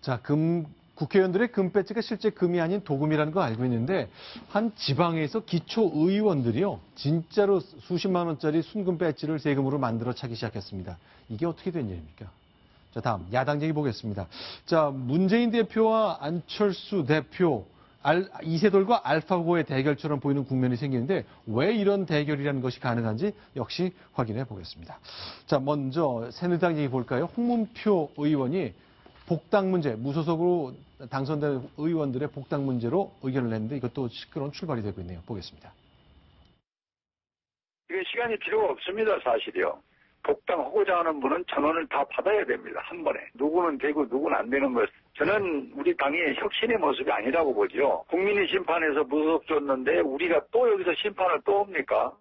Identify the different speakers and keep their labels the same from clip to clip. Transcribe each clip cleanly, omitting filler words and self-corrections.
Speaker 1: 자, 국회의원들의 금배지가 실제 금이 아닌 도금이라는 거 알고 있는데 한 지방에서 기초의원들이요. 진짜로 수십만 원짜리 순금 배지를 세금으로 만들어 차기 시작했습니다. 이게 어떻게 된 일입니까? 자, 다음 야당 얘기 보겠습니다. 자, 문재인 대표와 안철수 대표 이세돌과 알파고의 대결처럼 보이는 국면이 생기는데 왜 이런 대결이라는 것이 가능한지 역시 확인해 보겠습니다. 자, 먼저 새누리당 얘기 볼까요? 홍문표 의원이 복당 문제, 무소속으로 당선된 의원들의 복당 문제로 의견을 냈는데 이것도 시끄러운 출발이 되고 있네요. 보겠습니다.
Speaker 2: 이게 시간이 필요가 없습니다, 사실이요. 복당하고자 하는 분은 전원을 다 받아야 됩니다, 한 번에. 누구는 되고 누구는 안 되는 것. 저는 우리 당의 혁신의 모습이 아니라고 보죠. 국민이 심판해서 무소속 줬는데 우리가 또 여기서 심판을 또 합니까?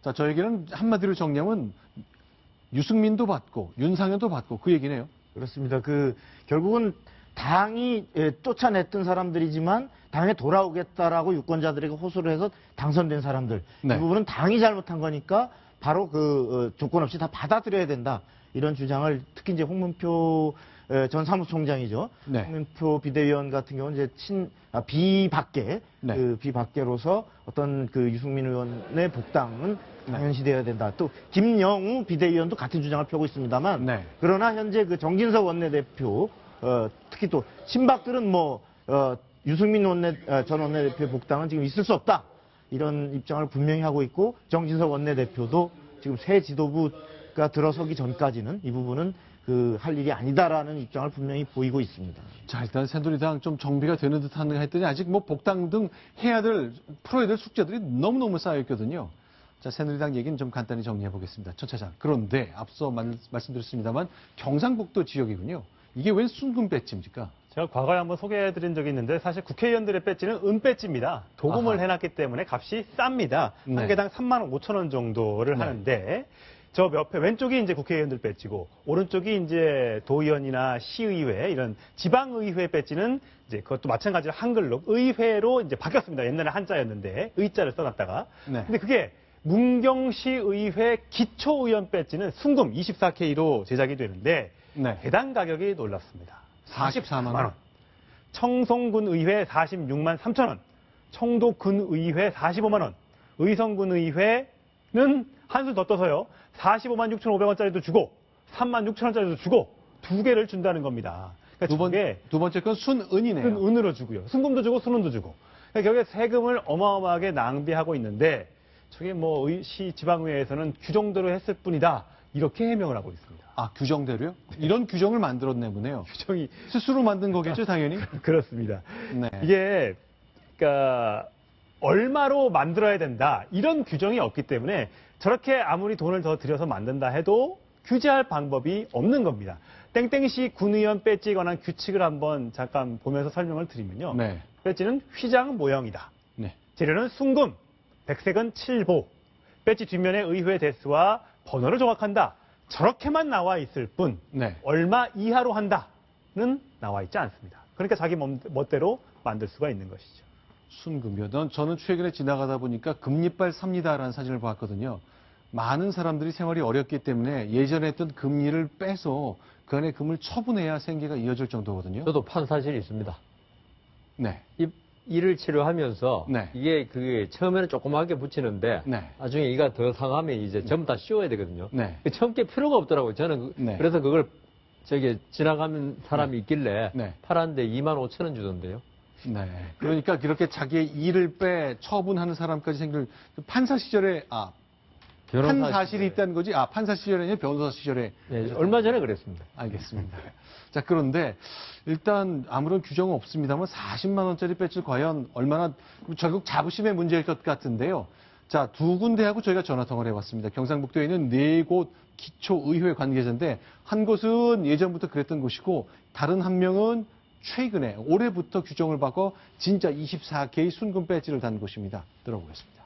Speaker 1: 자, 저에게는 한마디로 정리하면 유승민도 받고 윤상현도 받고 그 얘기네요.
Speaker 3: 그렇습니다. 결국은 당이 쫓아냈던 사람들이지만 당에 돌아오겠다라고 유권자들에게 호소를 해서 당선된 사람들.
Speaker 1: 네.
Speaker 3: 이 부분은 당이 잘못한 거니까 바로 조건 없이 다 받아들여야 된다. 이런 주장을 특히 이제 홍문표 전 사무총장이죠.
Speaker 1: 네.
Speaker 3: 홍문표 비대위원 같은 경우는 이제 비박계,
Speaker 1: 네.
Speaker 3: 비박계로서 어떤 유승민 의원의 복당은 당연시되어야 된다. 또 김영우 비대위원도 같은 주장을 펴고 있습니다만,
Speaker 1: 네.
Speaker 3: 그러나 현재 정진석 원내대표, 특히 또 친박들은 유승민 전 원내대표의 복당은 지금 있을 수 없다. 이런 입장을 분명히 하고 있고, 정진석 원내대표도 지금 새 지도부가 들어서기 전까지는 이 부분은 할 일이 아니다라는 입장을 분명히 보이고 있습니다.
Speaker 1: 자, 일단 새누리당 좀 정비가 되는 듯한 했더니 아직 복당 등 풀어야 될 숙제들이 너무너무 쌓여있거든요. 자, 새누리당 얘기는 좀 간단히 정리해 보겠습니다. 천 차장. 그런데 앞서 말씀드렸습니다만 경상북도 지역이군요. 이게 웬 순금 배지입니까?
Speaker 4: 제가 과거에 한번 소개해드린 적이 있는데 사실 국회의원들의 배지는 은배지입니다. 도금을 해놨기 때문에 값이 쌉니다.
Speaker 1: 네.
Speaker 4: 한 개당 3만 5천 원 정도를 하는데 저 옆에 왼쪽이 이제 국회의원들 배지고 오른쪽이 이제 도의원이나 시의회 이런 지방의회 배지는 이제 그것도 마찬가지로 한글로 의회로 이제 바뀌었습니다. 옛날에 한자였는데 의자를 써놨다가
Speaker 1: 네.
Speaker 4: 근데 그게 문경시의회 기초의원 배지는 순금 24K로 제작이 되는데
Speaker 1: 네.
Speaker 4: 해당 가격이 놀랍습니다.
Speaker 1: 44만 원.
Speaker 4: 청송군의회 46만 3천 원, 청도군의회 45만 원, 의성군의회는 한술 더 떠서요. 45만 6,500원짜리도 주고 3만 6천 원짜리도 주고 두 개를 준다는 겁니다. 그러니까
Speaker 1: 두 번째 건 순은이네요.
Speaker 4: 순은으로 주고요. 순금도 주고 순은도 주고. 그러니까 결국에 세금을 어마어마하게 낭비하고 있는데 저게 시 지방의회에서는 규정대로 했을 뿐이다. 이렇게 해명을 하고 있습니다.
Speaker 1: 아, 규정대로요? 이런 규정을 만들었네 보네요.
Speaker 4: 규정이
Speaker 1: 스스로 만든 거겠죠, 당연히?
Speaker 4: 그렇습니다.
Speaker 1: 네.
Speaker 4: 이게 그러니까 얼마로 만들어야 된다 이런 규정이 없기 때문에 저렇게 아무리 돈을 더 들여서 만든다 해도 규제할 방법이 없는 겁니다. 땡땡시 군의원 배지에 관한 규칙을 한번 잠깐 보면서 설명을 드리면요.
Speaker 1: 네.
Speaker 4: 배지는 휘장 모형이다.
Speaker 1: 네.
Speaker 4: 재료는 순금, 백색은 칠보, 배지 뒷면에 의회 대수와 번호를 정확한다. 저렇게만 나와 있을 뿐
Speaker 1: 네.
Speaker 4: 얼마 이하로 한다는 나와 있지 않습니다. 그러니까 자기 멋대로 만들 수가 있는 것이죠.
Speaker 1: 순금이요. 저는 최근에 지나가다 보니까 금리빨 삽니다라는 사진을 봤거든요. 많은 사람들이 생활이 어렵기 때문에 예전에 했던 금리를 빼서 그 안에 금을 처분해야 생계가 이어질 정도거든요.
Speaker 5: 저도 판 사실이 있습니다.
Speaker 1: 네.
Speaker 5: 일을 치료하면서
Speaker 1: 네.
Speaker 5: 이게 그게 처음에는 조그맣게 붙이는데
Speaker 1: 네.
Speaker 5: 나중에 이가 더 상하면 이제 전부 다 씌워야 되거든요.
Speaker 1: 네.
Speaker 5: 처음께 필요가 없더라고요. 저는
Speaker 1: 네.
Speaker 5: 그래서 그걸 지나가는 사람이 있길래
Speaker 1: 네.
Speaker 5: 팔았는데 2만 5천 원 주던데요.
Speaker 1: 네. 그러니까 그렇게 자기의 일을 처분하는 사람까지 생길 판사 시절에 판 사실이 있다는 거지. 판사 시절에 아니라 변호사 시절에.
Speaker 5: 네, 얼마 전에 그랬습니다.
Speaker 1: 알겠습니다. 자, 그런데 일단 아무런 규정은 없습니다만 40만 원짜리 배지를 과연 얼마나 결국 자부심의 문제일 것 같은데요. 자, 두 군데하고 저희가 전화 통화를 해봤습니다. 경상북도에 있는 4곳 기초의회 관계자인데 한 곳은 예전부터 그랬던 곳이고 다른 한 명은 최근에 올해부터 규정을 바꿔 진짜 24K 순금 배지를 단 곳입니다. 들어보겠습니다.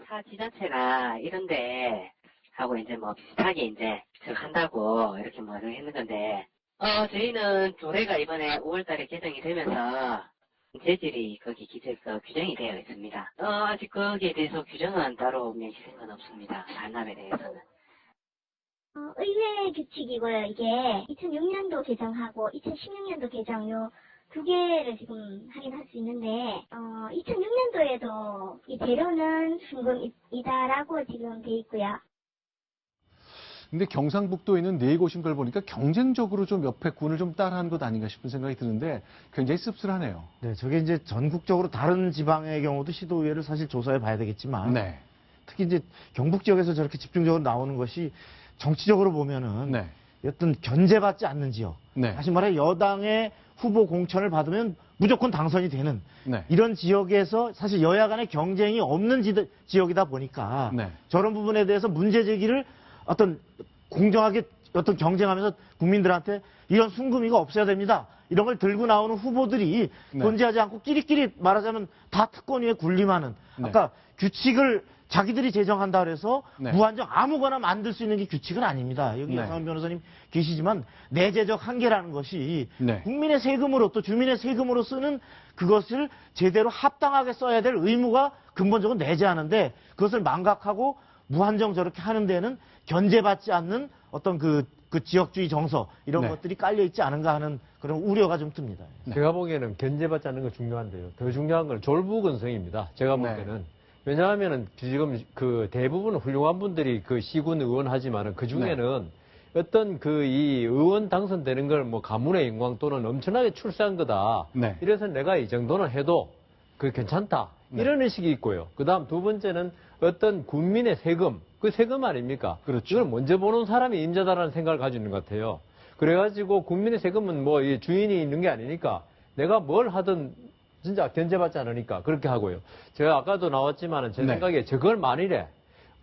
Speaker 6: 타 지자체나 이런데 하고 이제 비슷하게 이제 한다고 이렇게 했는 건데 저희는 조례가 이번에 5월달에 개정이 되면서 재질이 거기 기재서 규정이 되어 있습니다. 아직 거기에 대해서 규정은 따로 명시된 건 없습니다. 잔납에 대해서는.
Speaker 7: 의회 규칙이고요. 이게 2006년도 개정하고 2016년도 개정 요 두 개를 지금 할인할 수 있는데 2006년도에도 이 재료는 순금이다라고 지금 돼 있고요.
Speaker 1: 근데 경상북도에 있는 네 곳인 걸 보니까 경쟁적으로 좀 옆에 군을 좀 따라한 것 아닌가 싶은 생각이 드는데 굉장히 씁쓸하네요.
Speaker 3: 네, 저게 이제 전국적으로 다른 지방의 경우도 시도의회를 사실 조사해 봐야 되겠지만
Speaker 1: 네.
Speaker 3: 특히 이제 경북 지역에서 저렇게 집중적으로 나오는 것이 정치적으로 보면은
Speaker 1: 네.
Speaker 3: 어떤 견제받지 않는 지역,
Speaker 1: 네.
Speaker 3: 다시 말해 여당의 후보 공천을 받으면 무조건 당선이 되는
Speaker 1: 네.
Speaker 3: 이런 지역에서 사실 여야 간의 경쟁이 없는 지역이다 보니까
Speaker 1: 네.
Speaker 3: 저런 부분에 대해서 문제 제기를 어떤 공정하게 어떤 경쟁하면서 국민들한테 이런 순금이가 없어야 됩니다. 이런 걸 들고 나오는 후보들이
Speaker 1: 네.
Speaker 3: 존재하지 않고 끼리끼리 말하자면 다 특권 위에 군림하는
Speaker 1: 네.
Speaker 3: 아까 규칙을 자기들이 제정한다 그래서
Speaker 1: 네.
Speaker 3: 무한정 아무거나 만들 수 있는 게 규칙은 아닙니다. 여기
Speaker 1: 네.
Speaker 3: 여상원 변호사님 계시지만 내재적 한계라는 것이
Speaker 1: 네.
Speaker 3: 국민의 세금으로 또 주민의 세금으로 쓰는 그것을 제대로 합당하게 써야 될 의무가 근본적으로 내재하는데 그것을 망각하고 무한정 저렇게 하는 데는 견제받지 않는 어떤 그 지역주의 정서 이런
Speaker 1: 네.
Speaker 3: 것들이 깔려 있지 않은가 하는 그런 우려가 좀 듭니다.
Speaker 5: 제가 보기에는 견제받지 않는 건 중요한데요. 더 중요한 건 졸부근성입니다. 제가 볼
Speaker 1: 네.
Speaker 5: 때는. 왜냐하면은 지금 그 대부분 훌륭한 분들이 그 시군 의원 하지만은 그 중에는 어떤 그 이 의원 당선되는 걸 뭐 가문의 영광 또는 엄청나게 출세한 거다.
Speaker 1: 네.
Speaker 5: 이래서 내가 이 정도는 해도 그게 괜찮다.
Speaker 1: 네.
Speaker 5: 이런 의식이 있고요. 그 다음 두 번째는 어떤 국민의 세금, 그 세금 아닙니까?
Speaker 1: 그렇죠.
Speaker 5: 이걸 먼저 보는 사람이 임자다라는 생각을 가지고 있는 것 같아요. 그래가지고 국민의 세금은 뭐 이 주인이 있는 게 아니니까 내가 뭘 하든 진짜 견제받지 않으니까 그렇게 하고요. 제가 아까도 나왔지만은 제
Speaker 1: 네.
Speaker 5: 생각에 저걸 만일에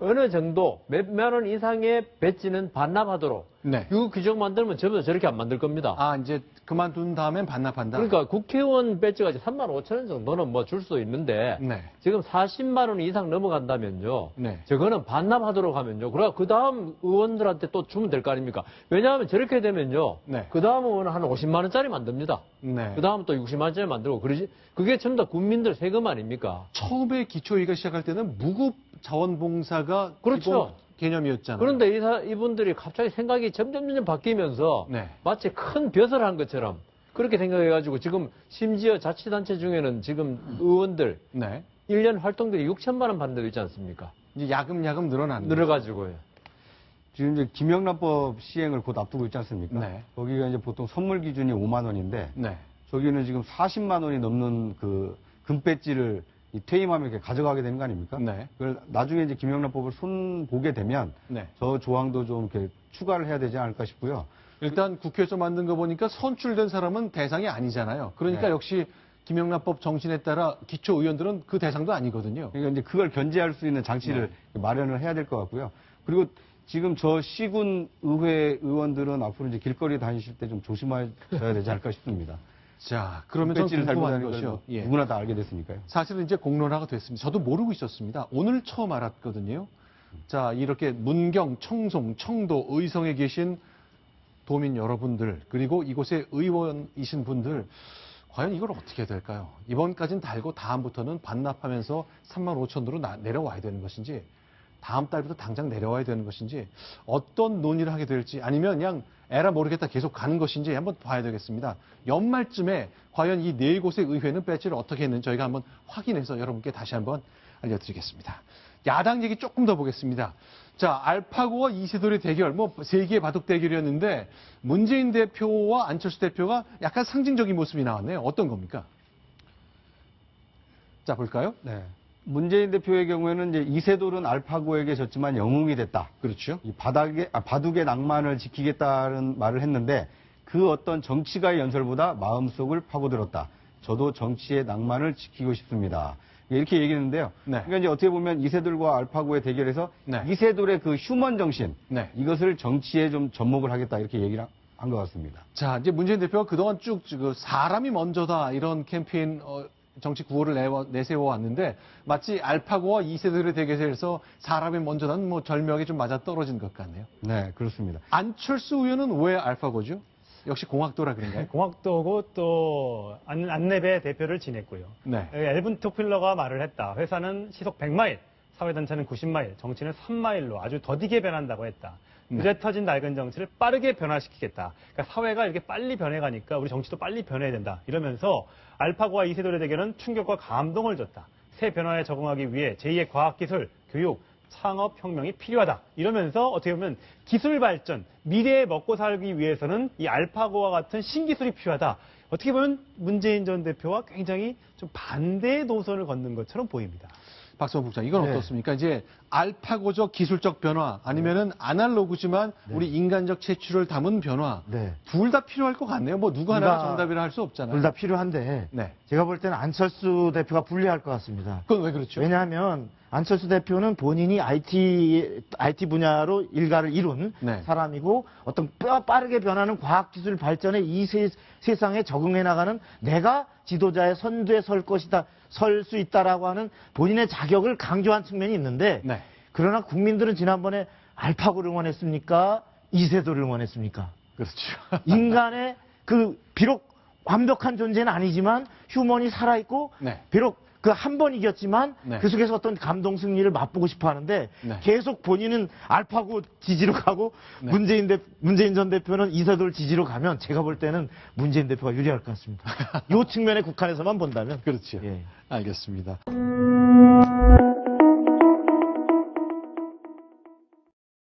Speaker 5: 어느 정도 몇만 원 이상의 배지는 반납하도록
Speaker 1: 네.
Speaker 5: 이 규정 만들면 전부 다 저렇게 안 만들 겁니다.
Speaker 1: 아, 이제 그만둔 다음엔 반납한다.
Speaker 5: 그러니까 국회의원 배지가 이제 3만 5천 원 정도는 뭐 줄 수 있는데
Speaker 1: 네.
Speaker 5: 지금 40만 원 이상 넘어간다면요.
Speaker 1: 네.
Speaker 5: 저거는 반납하도록 하면요. 그래 그 다음 의원들한테 또 주면 될 거 아닙니까? 왜냐하면 저렇게 되면요.
Speaker 1: 네.
Speaker 5: 그 다음 의원은 한 50만 원짜리 만듭니다.
Speaker 1: 네.
Speaker 5: 그 다음 또 60만 원짜리 만들고 그러지. 그게 전부 다 국민들 세금 아닙니까?
Speaker 1: 처음에 기초회의가 시작할 때는 무급 자원봉사가
Speaker 5: 그렇죠.
Speaker 1: 기본 개념이었잖아요.
Speaker 5: 그런데 이분들이 갑자기 생각이 점점 바뀌면서
Speaker 1: 네.
Speaker 5: 마치 큰 벼슬 한 것처럼 그렇게 생각해가지고 지금 심지어 자치단체 중에는 지금 의원들
Speaker 1: 네.
Speaker 5: 1년 활동비에 6천만 원 받는 데도 있지 않습니까?
Speaker 1: 이제 야금야금 늘어나는
Speaker 5: 늘어가지고요.
Speaker 8: 지금 이제 김영란법 시행을 곧 앞두고 있지 않습니까?
Speaker 1: 네.
Speaker 8: 거기가 이제 보통 선물 기준이 5만 원인데
Speaker 1: 네.
Speaker 8: 저기는 지금 40만 원이 넘는 그 금배지를 이 퇴임하면 이렇게 가져가게 되는 거 아닙니까?
Speaker 1: 네.
Speaker 8: 그걸 나중에 이제 김영란법을 손 보게 되면
Speaker 1: 네.
Speaker 8: 저 조항도 좀 이렇게 추가를 해야 되지 않을까 싶고요.
Speaker 1: 일단 국회에서 만든 거 보니까 선출된 사람은 대상이 아니잖아요. 그러니까
Speaker 8: 네.
Speaker 1: 역시 김영란법 정신에 따라 기초의원들은 그 대상도 아니거든요.
Speaker 8: 그러니까 이제 그걸 견제할 수 있는 장치를 마련을 해야 될 것 같고요. 그리고 지금 저 시군 의회 의원들은 앞으로 이제 길거리 다니실 때 좀 조심하셔야 되지 않을까 싶습니다.
Speaker 1: 자, 그러면 좀
Speaker 8: 배지를 달고
Speaker 1: 궁금한
Speaker 8: 다니는
Speaker 1: 것이요.
Speaker 8: 걸
Speaker 1: 예.
Speaker 8: 누구나 다 알게 됐으니까요.
Speaker 1: 사실은 이제 공론화가 됐습니다. 저도 모르고 있었습니다. 오늘 처음 알았거든요. 자, 이렇게 문경, 청송, 청도, 의성에 계신 도민 여러분들, 그리고 이곳의 의원이신 분들, 과연 이걸 어떻게 해야 될까요? 이번까지는 달고 다음부터는 반납하면서 3만 5천으로 내려와야 되는 것인지, 다음 달부터 당장 내려와야 되는 것인지, 어떤 논의를 하게 될지, 아니면 그냥 에라 모르겠다 계속 가는 것인지 한번 봐야 되겠습니다. 연말쯤에 과연 이 네 곳의 의회는 배지를 어떻게 했는지 저희가 한번 확인해서 여러분께 다시 한번 알려드리겠습니다. 야당 얘기 조금 더 보겠습니다. 자, 알파고와 이세돌의 대결, 뭐 세기의 바둑 대결이었는데 문재인 대표와 안철수 대표가 약간 상징적인 모습이 나왔네요. 어떤 겁니까? 자, 볼까요?
Speaker 8: 네. 문재인 대표의 경우에는 이제 이세돌은 알파고에게 졌지만 영웅이 됐다.
Speaker 1: 그렇죠.
Speaker 8: 이 바둑의 낭만을 지키겠다는 말을 했는데 그 어떤 정치가의 연설보다 마음속을 파고들었다. 저도 정치의 낭만을 지키고 싶습니다. 이렇게 얘기했는데요.
Speaker 1: 네.
Speaker 8: 그러니까 이제 어떻게 보면 이세돌과 알파고의 대결에서
Speaker 1: 네.
Speaker 8: 이세돌의 그 휴먼 정신,
Speaker 1: 네.
Speaker 8: 이것을 정치에 좀 접목을 하겠다 이렇게 얘기를 한 것 같습니다.
Speaker 1: 자, 이제 문재인 대표가 그동안 쭉 사람이 먼저다 이런 캠페인 정치 구호를 내세워 왔는데 마치 알파고와 이세돌의 대결에서 사람이 먼저다는 뭐 절묘하게 좀 맞아 떨어진 것 같네요.
Speaker 8: 네, 그렇습니다.
Speaker 1: 안철수 의원은 왜 알파고죠? 역시 공학도라 그런가요?
Speaker 4: 공학도고 또 안내배 대표를 지냈고요.
Speaker 1: 네.
Speaker 4: 엘븐 토필러가 말을 했다. 회사는 시속 100마일, 사회단체는 90마일, 정치는 3마일로 아주 더디게 변한다고 했다.
Speaker 1: 네.
Speaker 4: 이제 터진 낡은 정치를 빠르게 변화시키겠다. 그러니까 사회가 이렇게 빨리 변해가니까 우리 정치도 빨리 변해야 된다. 이러면서 알파고와 이세돌의 대결은 충격과 감동을 줬다. 새 변화에 적응하기 위해 제2의 과학기술, 교육, 창업혁명이 필요하다. 이러면서 어떻게 보면 기술 발전, 미래에 먹고 살기 위해서는 이 알파고와 같은 신기술이 필요하다. 어떻게 보면 문재인 전 대표와 굉장히 좀 반대의 노선을 걷는 것처럼 보입니다.
Speaker 1: 박성호 국장, 이건
Speaker 3: 네.
Speaker 1: 어떻습니까? 이제 알파고적 기술적 변화 아니면은 아날로그지만 우리 인간적 채취를 담은 변화
Speaker 3: 네.
Speaker 1: 둘 다 필요할 것 같네요. 뭐 누구 하나가
Speaker 3: 둘 다-
Speaker 1: 정답이라 할 수 없잖아요.
Speaker 3: 둘 다 필요한데
Speaker 1: 네.
Speaker 3: 제가 볼 때는 안철수 대표가 불리할 것 같습니다.
Speaker 1: 그건 왜 그렇죠?
Speaker 3: 왜냐하면 안철수 대표는 본인이 IT 분야로 일가를 이룬
Speaker 1: 네.
Speaker 3: 사람이고 어떤 빠르게 변하는 과학기술 발전에 이 세상에 적응해 나가는 내가 지도자의 선두에 설 수 있다라고 하는 본인의 자격을 강조한 측면이 있는데
Speaker 1: 네.
Speaker 3: 그러나 국민들은 지난번에 알파고를 원했습니까? 이세돌을 원했습니까?
Speaker 1: 그렇죠.
Speaker 3: 인간의 그 비록 완벽한 존재는 아니지만 휴먼이 살아있고
Speaker 1: 네.
Speaker 3: 비록 그 한 번 이겼지만
Speaker 1: 네.
Speaker 3: 그 속에서 어떤 감동 승리를 맛보고 싶어 하는데
Speaker 1: 네.
Speaker 3: 계속 본인은 알파고 지지로 가고
Speaker 1: 네.
Speaker 3: 문재인 전 대표는 이세돌 지지로 가면 제가 볼 때는 문재인 대표가 유리할 것 같습니다. 이 측면에 국한에서만 본다면
Speaker 1: 그렇죠.
Speaker 3: 예.
Speaker 1: 알겠습니다.